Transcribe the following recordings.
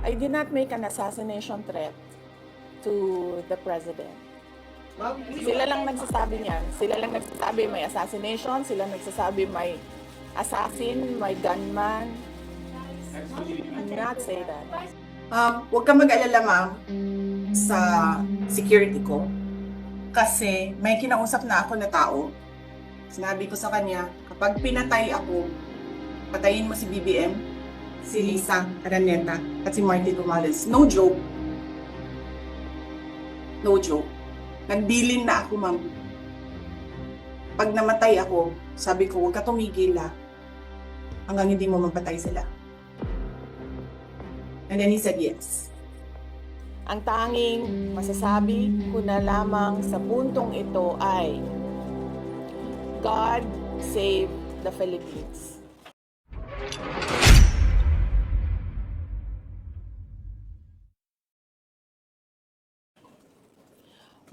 I did not make an assassination threat to the president. Sila lang nagsasabi niyan. Sila lang nagsasabi may assassination, sila nagsasabi may assassin, may gunman. I did not say that. Huwag kang mag-alala, ma'am, sa security ko. Kasi may kinausap na ako na tao. Sinabi ko sa kanya, kapag pinatay ako, patayin mo si BBM, si Lisa Araneta, at si Martin Romales. No joke. No joke. Nagbilin na ako, ma'am. Pag namatay ako, sabi ko, huwag ka tumigil hanggang hindi mo mapatay sila. And then he said yes. Ang tanging masasabi ko na lamang sa puntong ito ay God save the Philippines.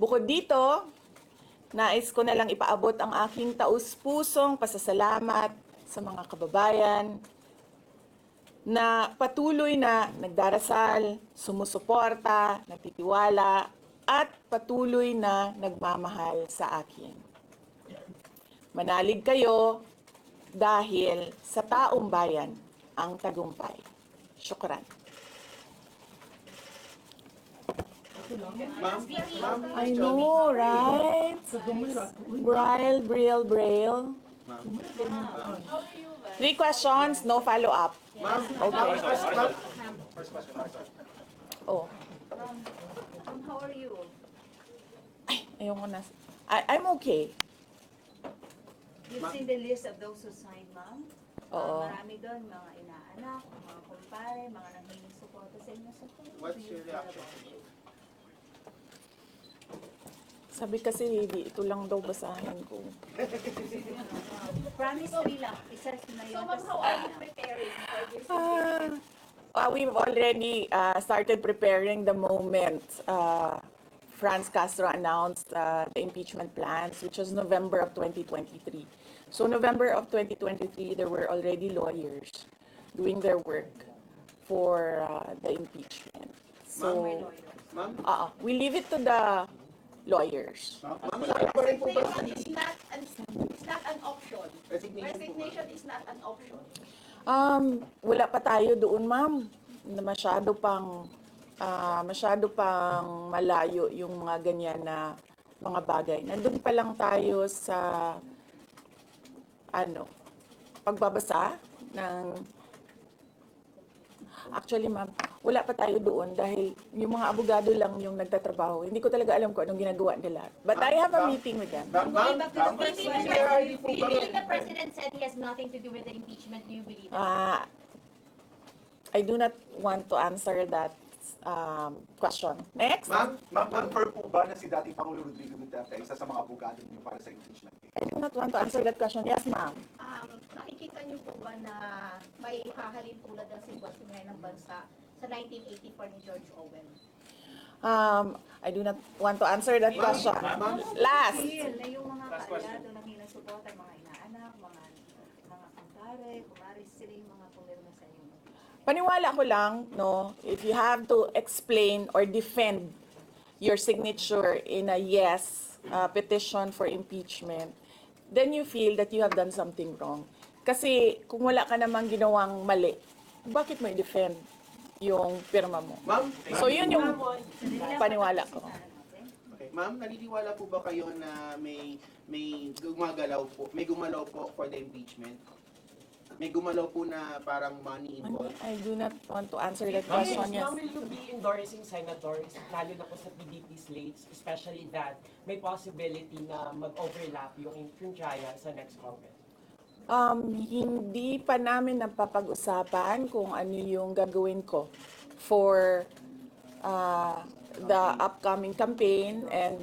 Bukod dito, nais ko na lang ipaabot ang aking taus-pusong pasasalamat sa mga kababayan na patuloy na nagdarasal, sumusuporta, nagtitiwala, at patuloy na nagmamahal sa akin. Manalig kayo dahil sa taong bayan ang tagumpay. Syukran. I know, right? Braille. 3 questions, no follow-up. Okay. Oh. How are you? Ay, ayoko na. I'm okay. You've seen the list of those who signed, ma'am? Oo. Marami doon, mga inaanak, mga kumpare, mga nanghiling suporta sa inyo. So, What's your reaction? Sabi kasi, ito lang daw basahin ko. Promise me lang, isa na yun. So, how are you preparing for this? We've already started preparing the moment Franz Castro announced the impeachment plans, which was November of 2023. So November of 2023, there were already lawyers doing their work for the impeachment. So, we leave it to the lawyers. Resignation is not an option. Resignation is not an option. Wala pa tayo doon, ma'am. Masyado pang malayo yung mga ganyan na mga bagay. Nandun pa lang tayo sa pagbabasa ng... Actually, ma'am, wala pa tayo doon dahil yung mga abogado lang yung nagtatrabaho. Hindi ko talaga alam kung anong ginagawa nila. But I have a meeting with them. Going back to the first one, do you believe the president said he has nothing to do with the impeachment? Do you believe that? I do not want to answer that question. Next. Ma'am, confirm po ba na si dating Pangulo Rodrigo Duterte ay isa sa mga abogado niyo para sa impeachment? I do not want to answer that question. Yes, ma'am. Nakikita niyo po ba na may hahalin tulad ng sitwasyon ngayon ng bansa sa 1984 ni George Orwell? I do not want to answer that question. Last. Na yung mga kaalyado, nanghiling suporta, mga inaanak, mga kumpare, kumari, sila yung mga pumirma sa inyo. Paniwala ko lang, no, if you have to explain or defend your signature in a yes petition for impeachment, then you feel that you have done something wrong. Kasi kung wala ka namang ginawang mali, bakit mo i-defend yung pirma mo? Ma'am, So yun yung paniwala ko. okay. Ma'am, naniniwala po ba kayo na may gumalaw po for the impeachment? May gumalaw po na parang money involved? I do not want to answer that question. Yes. Ma'am, will you be endorsing senators, lalo na po sa PDP slates, especially that may possibility na mag-overlap yung trial sa next Congress? Hindi pa namin napapag-usapan kung ano yung gagawin ko for the upcoming campaign and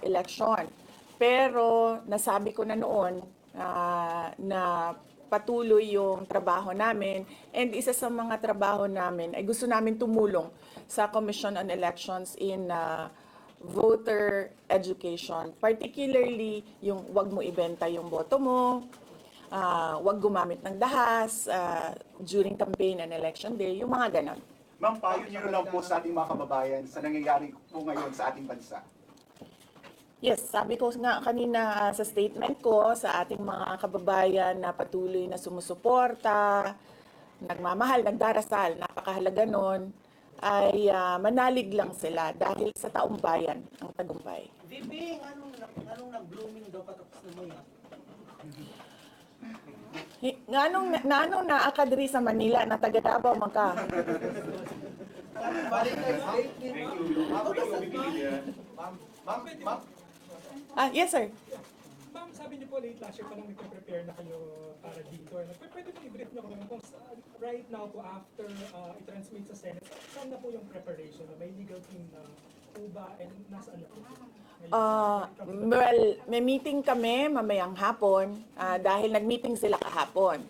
election. Pero nasabi ko na noon na patuloy yung trabaho namin, and isa sa mga trabaho namin ay gusto namin tumulong sa Commission on Elections in voter education, particularly yung wag mo ibenta yung boto mo, wag gumamit ng dahas during campaign and election day, yung mga ganon. Ma'am, payo niyo lang po sa ating mga kababayan sa nangyayari po ngayon sa ating bansa. Yes, sabi ko nga kanina sa statement ko sa ating mga kababayan na patuloy na sumusuporta, nagmamahal, nagdarasal, napakahalaga nun, ay manalig lang sila dahil sa taong bayan ang tagumpay. Bibing, anong nag-blooming daw patapos na mo yan? Nganong naa ka diri sa Manila na taga Davao man ka? Yes sir. Ma'am, sabi niyo po late last year pa lang nagpe-prepare na kayo para dito. Pwede po i-brief niyo kami kung right now po after i-transmit sa Senate, saan na po yung preparation? May legal team na po ba and nasaan na po? Well, may meeting kami mamayang hapon dahil nag-meeting sila kahapon.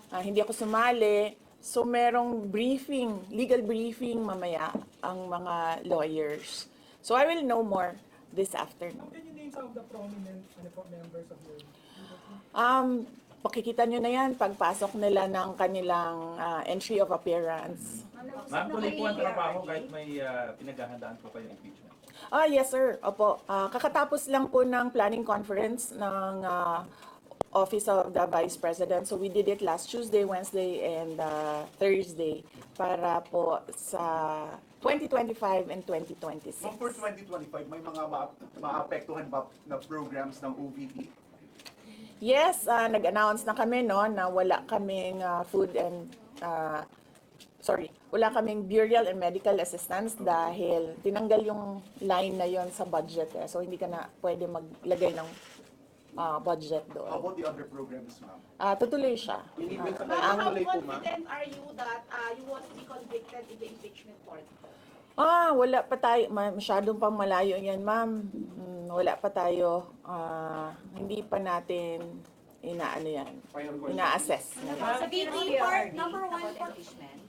Hindi ako sumali. So merong briefing, legal briefing mamaya ang mga lawyers. So I will know more this afternoon. Can you name some of the prominent members of your legal team? Pakikita nyo na yan pagpasok nila ng kanilang entry of appearance. Ma'am, tuloy po ang trabaho kahit may pinaghahandaan po kayong impeachment. Yes sir. Opo. Kakatapos lang po ng planning conference ng Office of the Vice President. So we did it last Tuesday, Wednesday, and Thursday para po sa 2025 and 2026. Ma'am, for 2025, may mga maapektuhan ba na programs ng OVP? Yes, nag-announce na kami no na wala kaming wala kaming burial and medical assistance dahil tinanggal yung line na yon sa budget so hindi ka na pwede maglagay ng budget How doon. about the other programs, ma'am? Tutuloy siya. Ma'am, how confident are you that you won't be convicted in the impeachment court? Wala pa tayo, masyadong pang malayo yan, ma'am. Wala pa tayo, hindi pa natin ina-assess. Sa BP part, number 1 for impeachment.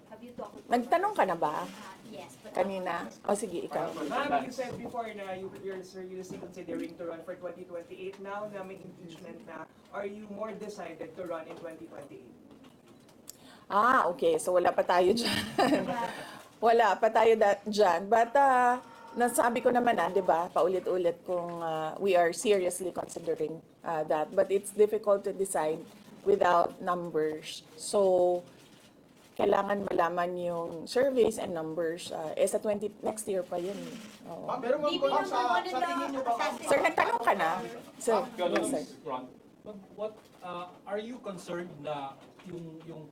Have you talked to Nagtanong ka na ba Yes, but kanina? O sige, ikaw. Ma'am, you said before na you're seriously considering to run for 2028. Now na may impeachment na, are you more decided to run in 2028? Okay. So wala pa tayo dyan. Wala pa tayo dyan. But nasabi ko naman di ba, paulit-ulit kung we are seriously considering that. But it's difficult to decide without numbers. So, kailangan malaman yung surveys and numbers. Sa next year pa yun. Oo. Ma'am, pero ma'am, sa tingin niyo ba, ma'am? Sir, nagtanong ka na? Sir, yes, sir. What are you concerned na yung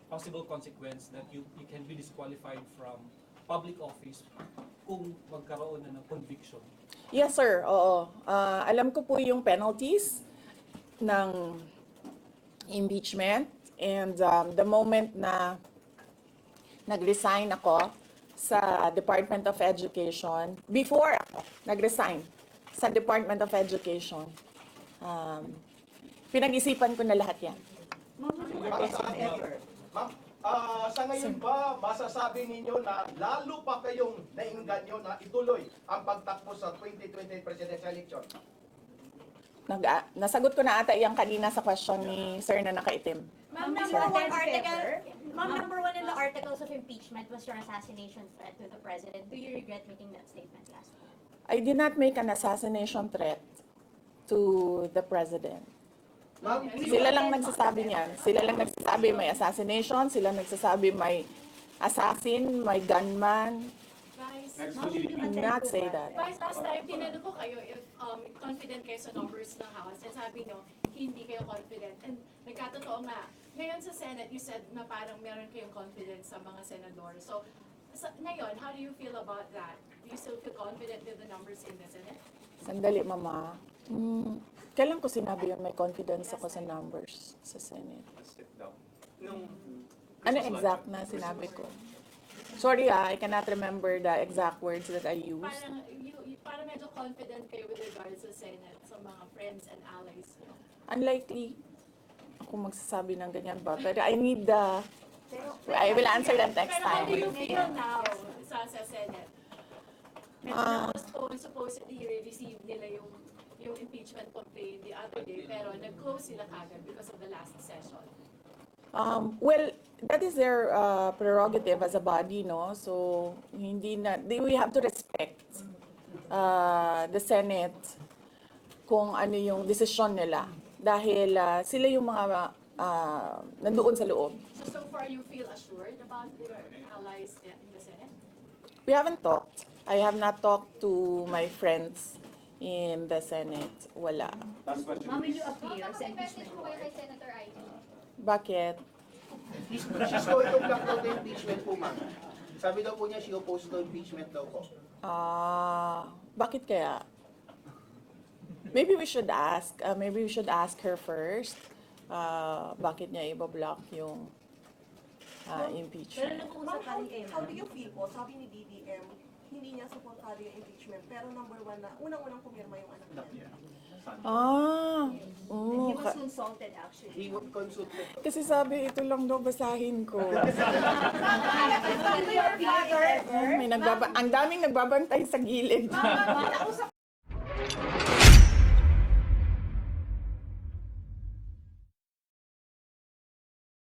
possible consequence that you can be disqualified from public office kung magkaroon na ng conviction? Yes, sir. Oo. Alam ko po yung penalties ng impeachment. And the moment na nag-resign ako sa Department of Education, before ako nag-resign sa Department of Education, pinag-isipan ko na lahat yan. Ma'am, sa ngayon ba, masasabi ninyo na lalo pa kayong nainganyo na ituloy ang pagtakbo sa 2028 presidential election? Nasagot ko na ata yung kanina sa question ni Sir na nakaitim. Ma'am, number one in the articles of impeachment was your assassination threat to the president. Do you regret making that statement last week? I did not make an assassination threat to the president. Sila lang nagsasabi niyan. Sila lang nagsasabi may assassination, sila nagsasabi may assassin, may gunman. Not say that. Vice, last time, tinanong ko kayo if confident kayo sa numbers ng House. And sabi nyo, hindi kayo confident. And nagkatotoo nga, ngayon sa Senate, you said na parang meron kayong confidence sa mga senador. So, ngayon, how do you feel about that? Do you still feel confident with the numbers in the Senate? Sandali, Mama. Kailan ko sinabi yun may confidence ako sa numbers sa Senate? Ano exact na sinabi ko? Sorry I cannot remember the exact words that I used. Parang medyo confident kayo with regards sa Senate, sa mga friends and allies nyo. Unlikely ako magsasabi ng ganyan ba? Pero I need I will answer that next Pero how time. do you feel now sa Senate? Medyo supposedly receive nila yung impeachment complaint the other day, pero nag-close sila kagad because of the last session. Well, that is their prerogative as a body, no? So we have to respect the Senate kung ano yung desisyon nila dahil sila yung mga nandoon sa loob. So far you feel assured about your allies in the Senate? We haven't talked. I have not talked to my friends in the Senate. Wala. Last question. Ma'am, will you appear sa impeachment court? Kay Senator Ivy? Bakit? She's going to block out the impeachment po, ma'am. Sabi daw po niya, she opposed to impeachment daw po. Bakit kaya? Maybe we should ask. Maybe we should ask her first. Bakit niya ibablock yung impeachment? How do you feel po? Sabi ni BBM, hindi niya supportado yung impeachment. Pero number one na, unang-unang pumirma yung anak niya. He was consulted actually. He would consult the Kasi sabi, ito lang daw basahin ko. May ang daming nagbabantay sa gilid. Ma'am, nakausap